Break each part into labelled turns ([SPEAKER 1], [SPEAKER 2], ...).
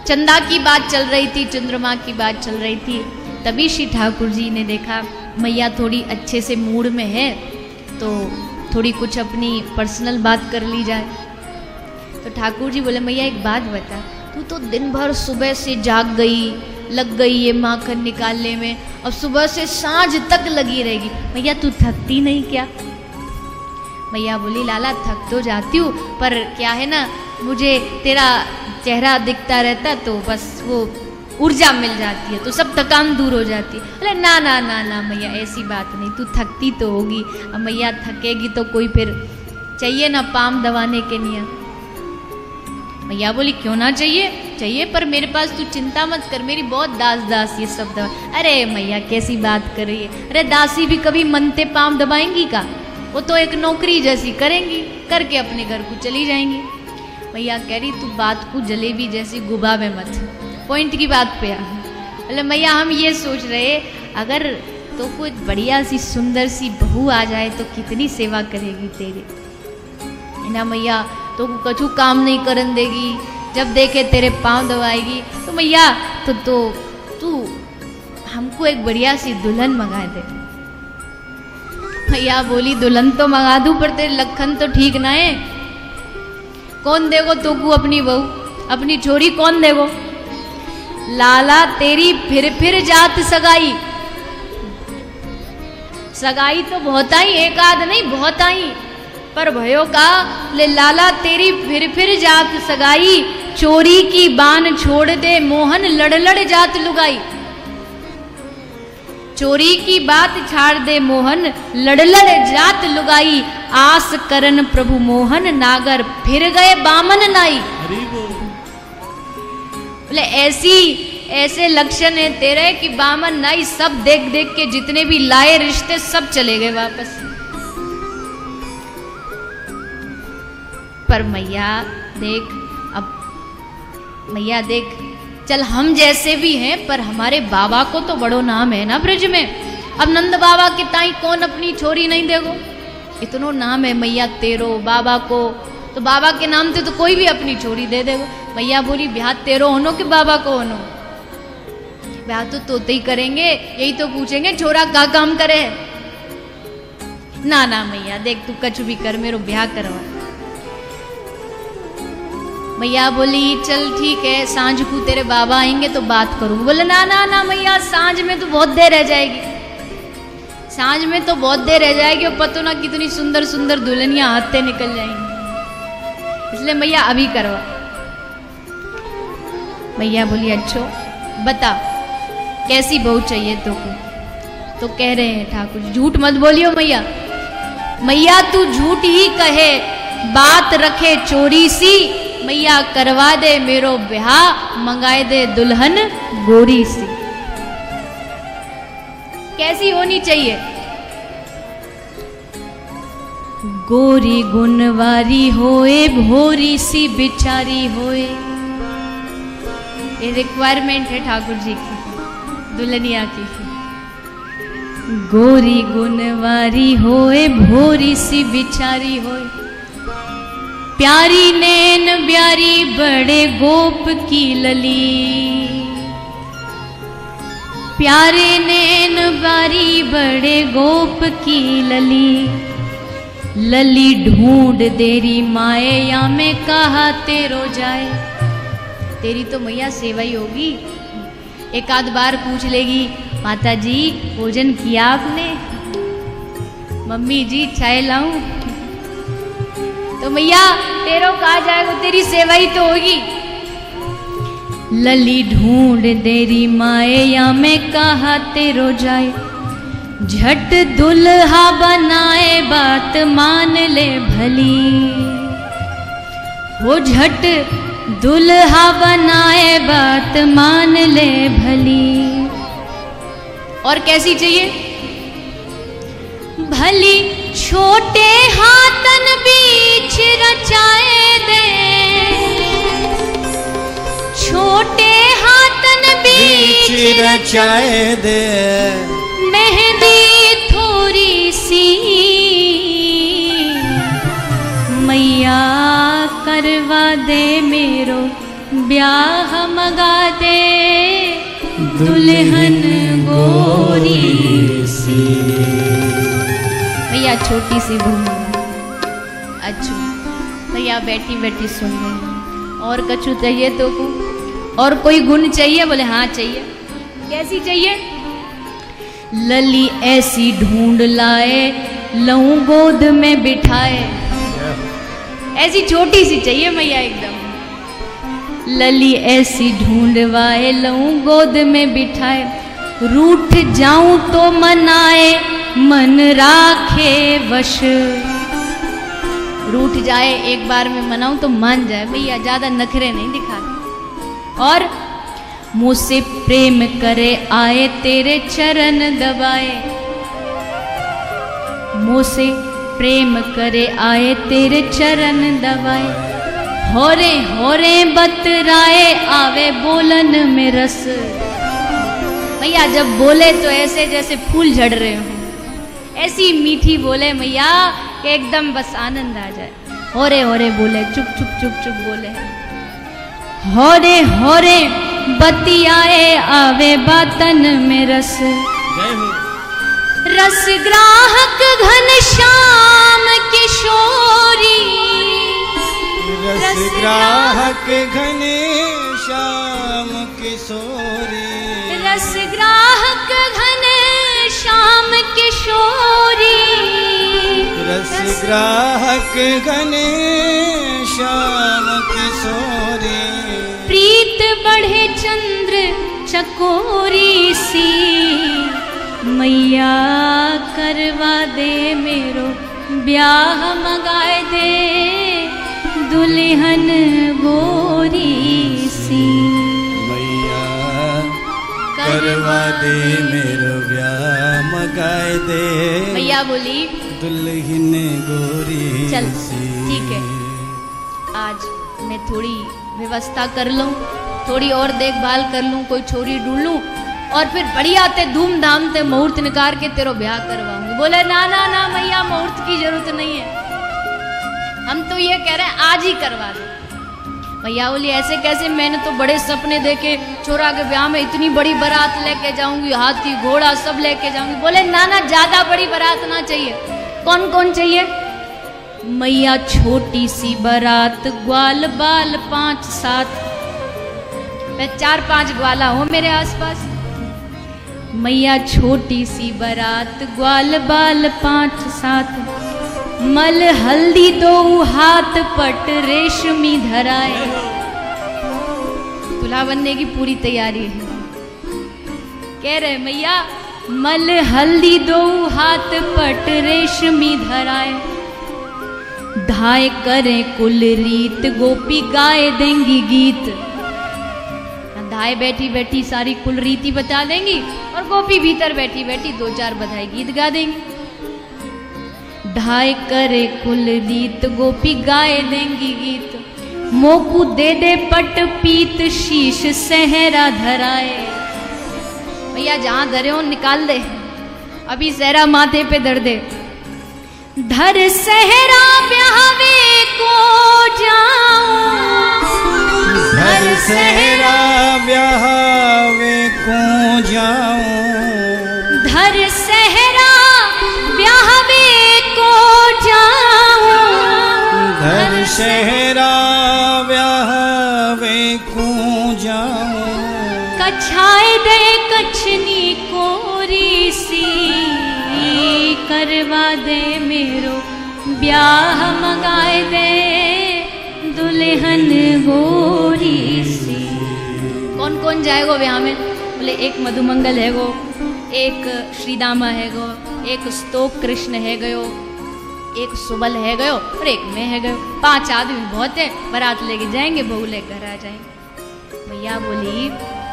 [SPEAKER 1] चंदा की बात चल रही थी, चंद्रमा की बात चल रही थी। तभी श्री ठाकुर जी ने देखा मैया थोड़ी अच्छे से मूड में है, तो थोड़ी कुछ अपनी पर्सनल बात कर ली जाए। तो ठाकुर जी बोले मैया एक बात बता, तू तो दिन भर सुबह से जाग गई, लग गई ये माखन निकालने में, अब सुबह से सांझ तक लगी रहेगी, मैया तू थकती नहीं क्या? मैया बोली लाला थक तो जाती हूँ, पर क्या है ना, मुझे तेरा चेहरा दिखता रहता तो बस वो ऊर्जा मिल जाती है, तो सब थकान दूर हो जाती है। अरे ना ना ना ना मैया ऐसी बात नहीं, तू थकती तो होगी, अब मैया थकेगी तो कोई फिर चाहिए ना पाम दबाने के लिए। मैया बोली क्यों ना चाहिए, चाहिए पर मेरे पास तू चिंता मत कर, मेरी बहुत दास दास ये सब दवा। अरे मैया कैसी बात कर रही है, अरे दासी भी कभी मनते पाम दबाएंगी का, वो तो एक नौकरी जैसी करेंगी, करके अपने घर को चली जाएंगी। मैया कह रही तू बात को जलेबी जैसी गुबा में मत, पॉइंट की बात पे आ। बोले मैया हम ये सोच रहे अगर तो कोई बढ़िया सी सुंदर सी बहू आ जाए तो कितनी सेवा करेगी तेरी, है ना मैया, तो कछु काम नहीं करन देगी, जब देखे तेरे पाँव दबाएगी। तो मैया तो तू हमको एक बढ़िया सी दुल्हन मंगा दे। मैया बोली दुल्हन तो मंगा दूं पर तेरे लखन तो ठीक ना है, कौन देगो तोकू अपनी बहू, अपनी छोरी कौन देगो? लाला तेरी फिर जात सगाई, सगाई तो बहुत आई, एक आध नहीं बहुत आई, पर भयो का ले लाला तेरी फिर जात सगाई, चोरी की बान छोड़ दे मोहन लड़ जात लुगाई। चोरी की बात छाड़ दे मोहन लड़ जात लुगाई, आस करन प्रभु मोहन नागर फिर गए बामन नाई। बोले ऐसे लक्षण है तेरे कि बामन नाई सब देख देख के जितने भी लाए रिश्ते सब चले गए वापस। पर मैया देख, अब मैया देख चल हम जैसे भी हैं पर हमारे बाबा को तो बड़ो नाम है ना ब्रज में, अब नंद बाबा के ताई कौन अपनी छोरी नहीं देगो, इतनो नाम है मैया तेरो बाबा को, तो बाबा के नाम से तो कोई भी अपनी छोरी दे देगो। मैया बोली ब्याह तेरो होनो कि बाबा को होनो? ब्याह तो तोते ही करेंगे, यही तो पूछेंगे छोरा का काम करे। ना ना मैया देख तू कछु भी कर, मेरो ब्याह करवा। मैया बोली चल ठीक है सांझ को तेरे बाबा आएंगे तो बात करूँ। बोले ना ना ना मैया सांझ में तो बहुत देर रह जाएगी, सांझ में तो बहुत देर रह जाएगी और पतो ना कितनी सुंदर सुंदर दुल्हनियां हाथ निकल जाएंगी, इसलिए मैया अभी करवा। मैया बोली अच्छो बता कैसी बहू चाहिए तुमको? तो कह रहे हैं ठाकुर जी झूठ मत बोलियो मैया, मैया तू झूठ ही कहे बात रखे चोरी सी, मैया करवा दे मेरो ब्याह मंगाए दे दुल्हन गोरी सी। कैसी होनी चाहिए? गोरी गुणवारी होए भोरी सी बिचारी होए, ये रिक्वायरमेंट है ठाकुर जी की दुल्हनिया की। गोरी गुणवारी होए भोरी सी बिचारी होए, प्यारी नैन ब्यारी बड़े गोप की लली, प्यारे नैन ब्यारी बड़े गोप की लली, लली ढूंढ देरी माए या मैं कहा तेरो जाए। तेरी तो मैया सेवा ही होगी, एक आध बार पूछ लेगी माता जी भोजन किया आपने, मम्मी जी चाय लाऊं, तो मैया तेरो कहा जाएगा तेरी सेवा ही तो होगी। लली ढूंढ देरी माए या मैं कहा तेरो जाए, झट दुल्हा बनाए बात मान ले भली, वो झट दुल्हा बनाए बात मान ले भली। और कैसी चाहिए? भली छोटे हाथन बीच रचाए दे, छोटे हाथन बीच
[SPEAKER 2] रचाए दे,
[SPEAKER 1] मेहंदी थोड़ी सी मैया करवा दे मेरो ब्याह मगा दे दुल्हन गोरी सी। भैया छोटी सी बहू अच्छू भैया बैठी बैठी सुन रही। और कछु चाहिए तो को और कोई गुण चाहिए? बोले हाँ चाहिए। कैसी चाहिए? लली ऐसी ढूंढ लाए लहू गोद में बिठाए। ऐसी छोटी सी चाहिए मैया एकदम। लली ऐसी ढूंढवाए लहू गोद में बिठाए। रूठ जाऊं तो मनाए मन राखे वश। रूठ जाए एक बार में मनाऊं तो मान जाए भैया, ज्यादा नखरे नहीं दिखा। और मुझसे प्रेम करे आए तेरे चरण दबाए। मुझसे प्रेम करे आए तेरे चरण दबाए। होरे बतराए आवे बोलन में रस। भैया जब बोले तो ऐसे जैसे फूल झड़ रहे हो, ऐसी मीठी बोले मैया कि एकदम बस आनंद आ जाए। होरे बोले, चुप चुप बोले। होरे बतियाए आवे बातन में रस। रस ग्राहक घन श्याम किशोरी।
[SPEAKER 2] रस ग्राहक घन श्याम किशोरी।
[SPEAKER 1] रस ग्राहक घन श्याम किशोरी।
[SPEAKER 2] रस ग्राहक घन श्याम किशोरी।
[SPEAKER 1] प्रीत बढ़े चंद्र चकोरी सी। मैया करवा दे मेरो ब्याह मगाए दे दुल्हन गोरी सी।
[SPEAKER 2] मैया करवा दे मेरो ब्याह मगाए दे।
[SPEAKER 1] मैया बोली
[SPEAKER 2] दुल्हन गोरी
[SPEAKER 1] चल
[SPEAKER 2] सी।
[SPEAKER 1] ठीक है, आज मैं थोड़ी व्यवस्था कर लूँ, थोड़ी और देखभाल कर लूँ, कोई छोरी ढूंढ लूँ और फिर बढ़िया ते धूमधाम ते मुहूर्त निकाल के तेरो ब्याह करवाऊंगी। बोले ना ना ना मैया मुहूर्त की जरूरत नहीं है, हम तो ये कह रहे हैं आज ही करवा दो। मैया बोली ऐसे कैसे, मैंने तो बड़े सपने देखे छोरा के ब्याह में इतनी बड़ी बारात लेके जाऊंगी, हाथी घोड़ा सब लेके जाऊंगी। बोले ना ना ज्यादा बड़ी बारात ना चाहिए। कौन कौन चाहिए? मैया छोटी सी बारात, ग्वाल बाल 5-7, मैं 4-5 ग्वाला हूँ मेरे आसपास। मैया छोटी सी बारात, ग्वाल बाल 5-7, मल हल्दी 2 हाथ पट रेशमी धराए। दूल्हा बनने की पूरी तैयारी है। कह रहे मैया मल हल्दी 2 हाथ पट रेशमी धराए। धाय करे कुल रीत गोपी गाए देंगी गीत। धाय बैठी बैठी सारी कुल रीति बता देंगी और गोपी भीतर बैठी बैठी 2-4 बधाई गीत गा देंगी। धाय करे कुल रीत गोपी गाए देंगी गीत। मोकू दे दे पट पीत शीश सहरा धराए। भैया जहां धरे हो निकाल दे, अभी सहरा माथे पे धर दे। धर सहरा ब्याहवे को जाऊं।
[SPEAKER 2] धर सहरा ब्याहवे को जाऊं।
[SPEAKER 1] धर सहरा ब्याहवे को जाऊं।
[SPEAKER 2] धर सहरा ब्याहवे को जाऊं।
[SPEAKER 1] कछाए दे कछनी कोरी सी। करवा दे मेरो ब्याह मंगाए दे दुल्हन गोरी सी। कौन कौन जाएगो ब्याह में? बोले एक मधुमंगल है गो, एक श्रीदामा है गो, एक स्तोक कृष्ण है गयो, एक सुबल है गयो और एक मैं है गयो। 5 आदमी बहुत है, बारात लेके जाएंगे, बहू लेकर आ जाएंगे। भैया बोली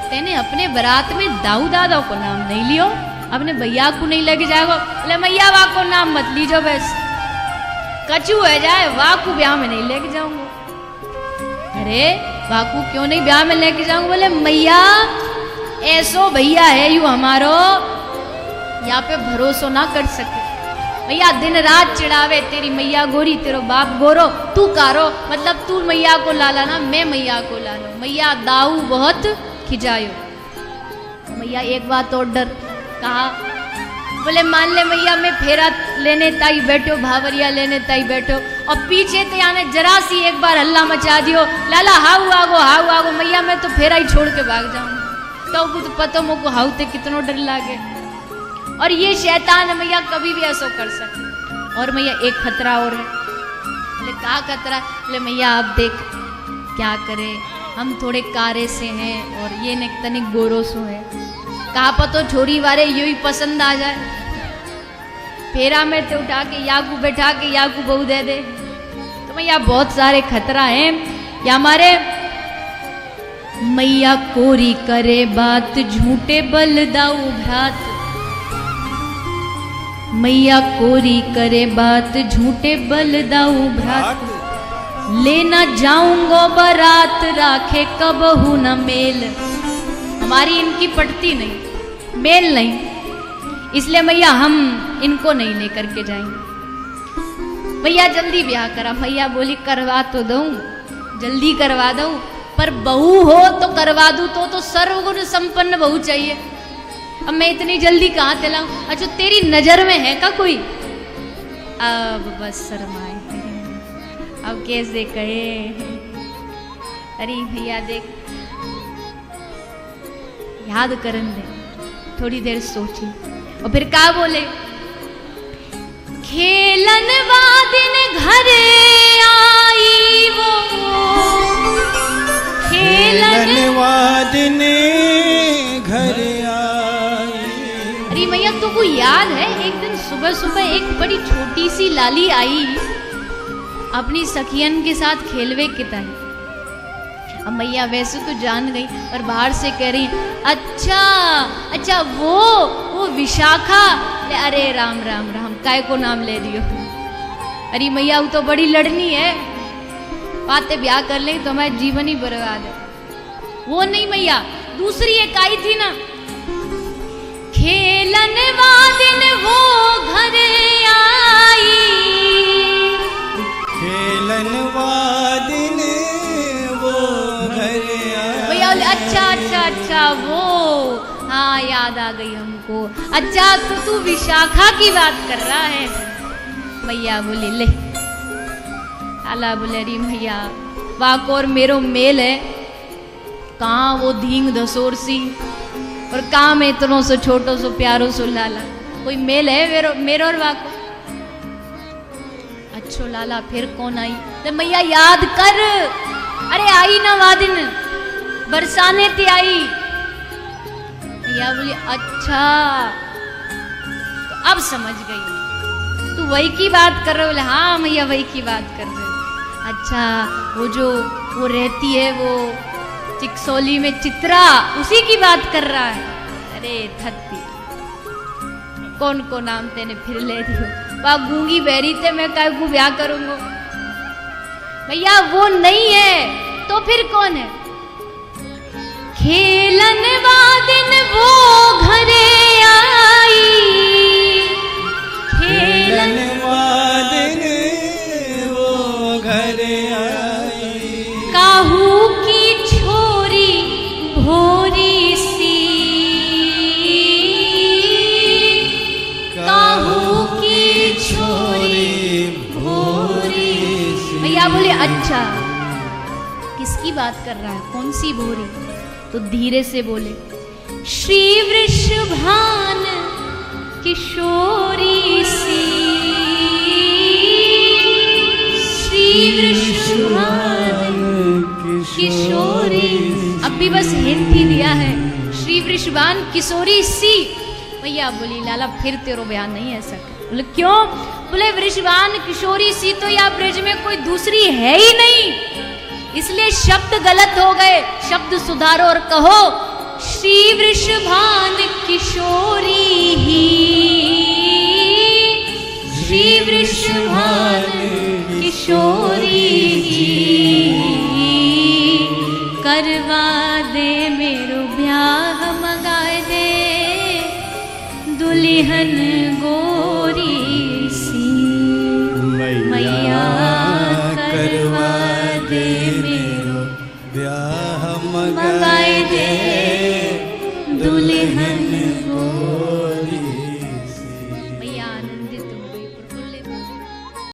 [SPEAKER 1] तेने अपने बारात में दाऊ दादा को नाम नहीं लियो, अपने भैया को नहीं लेके जाएगो? बोले मैया वाह को नाम मत लीजो, बस कचू है जाए वाह को ब्याह में नहीं लेके जाऊंगा। अरे वाह को क्यों नहीं ब्याह में लेके जाऊंगा? बोले मैया ऐसो भैया है यू हमारो, यहाँ पे भरोसा ना कर सके। मैया दिन रात चिढ़ावे, तेरी मैया गोरी तेरो बाप गोरो, तू कारो, मतलब तू मैया को लाला ना, मैं मैया को लालो। मैया दाऊ बहुत खिजायो। मैया एक बात और डर कहा, बोले मान ले मैया मैं फेरा लेने ताई बैठो, भावरिया लेने ताई बैठो, और पीछे ते आने जरा सी एक बार हल्ला मचा दियो, लाला हाउ आगो मैया मैं तो फेरा ही छोड़ के भाग जाऊं। तो कुछ पतो मोको हाउ ते कितनो डर लागे, और ये शैतान मैया कभी भी ऐसा कर सकते। और मैया एक खतरा और है। बोले क्या खतरा? बोले मैया आप देख क्या करे, हम थोड़े कारे से हैं और ये ने तनिक गोरो सो है, कहा पतो छोरी वारे यू ही पसंद आ जाए, फेरा में ते उठा के याकू बैठा के याकू बहू दे दे। तो मैया बहुत सारे खतरा हैं या हमारे। मैया कोरी करे बात झूठे बल दाऊ भ्रात, मैया कोरी करे बात झूठे बल दाऊ भ्रात, लेना जाऊंगो बारात राखे कबहू न मेल। हमारी इनकी पटती नहीं, मेल नहीं, इसलिए मैया हम इनको नहीं लेकर के जाएंगे। मैया जल्दी ब्याह करा। मैया बोली करवा तो दूं, जल्दी करवा दूं, पर बहू हो तो करवा दूं तो सर्वगुण संपन्न बहू चाहिए। अब मैं इतनी जल्दी कहाँ दिलाऊं? अच्छा तेरी नजर में है का कोई? अब बस शर्माए, अब कैसे कहे? अरे भैया देख, याद करन दे, थोड़ी देर सोची और फिर क्या बोले, खेलन वादिन घरे आई वो, खेलन
[SPEAKER 2] वादिन घरे आई।
[SPEAKER 1] अरे मैया तुमको याद है एक दिन सुबह सुबह एक बड़ी छोटी सी लाली आई अपनी सखियन के साथ खेलवे के ताई। अब मैया वैसे तो जान गई और बाहर से कह रही अच्छा अच्छा वो विशाखा। अरे राम राम राम, काय को नाम ले दियो? अरे मैया वो तो बड़ी लड़नी है, बातें ब्याह कर ले तो हमारा जीवन ही बर्बाद है। वो नहीं मैया, दूसरी एक आई थी ना, खेलन वादिन वो घरे आई,
[SPEAKER 2] खेलन वादिन वो घरे आई।
[SPEAKER 1] भैया अच्छा अच्छा अच्छा वो, हाँ याद आ गई हमको। अच्छा तो तू विशाखा की बात कर रहा है? मैया बोली ले, आला बोले अरे भैया वाक और मेरो मेल है, कहाँ वो धींग धसोर सी और कहाँ में इतनो सो छोटो सो प्यारो सो लाला, कोई मेल है मेरो और वाको? अच्छो लाला फिर कौन आई? तो मैया याद कर, अरे आई ना वादिन बरसाने ते आई। मैया बोली अच्छा तो अब समझ गई, तू वही की बात कर रहे हो? बोले हाँ मैया वही की बात कर रहे हो। अच्छा वो जो वो रहती है वो चिकसोली में चित्रा, उसी की बात कर रहा है? अरे थत्ती, कौन को नाम तेने फिर ले दियो? वह गूंगी बहरी थे, मैं काय को ब्याह करूंगा? भैया वो नहीं है तो फिर कौन है? खेलन वादिन वो घरे आई, खेलन
[SPEAKER 2] वादिन वो घरे आई,
[SPEAKER 1] काहू की छोरी भोरी सी, काहू की छोरी भोरी सी। भैया बोले अच्छा किसकी बात कर रहा है, कौन सी भोरी? तो धीरे से बोले श्री वृषभान किशोरी सी, श्री वृषभान किशोरी। अब भी बस हिंट ही दिया है, श्री वृषभान किशोरी सी। भैया बोली लाला फिर तेरो बयान नहीं है सकता। बोले क्यों? बोले वृषभान किशोरी सी तो या ब्रज में कोई दूसरी है ही नहीं, इसलिए शब्द गलत हो गए, शब्द सुधारो और कहो श्री वृषभान किशोरी ही, श्री वृषभान किशोरी ही, करवा दे मेरो ब्याह मंगा दे दुल्हन गोरी मैया करवा दे मेरो
[SPEAKER 2] ब्याह
[SPEAKER 1] मगाए दे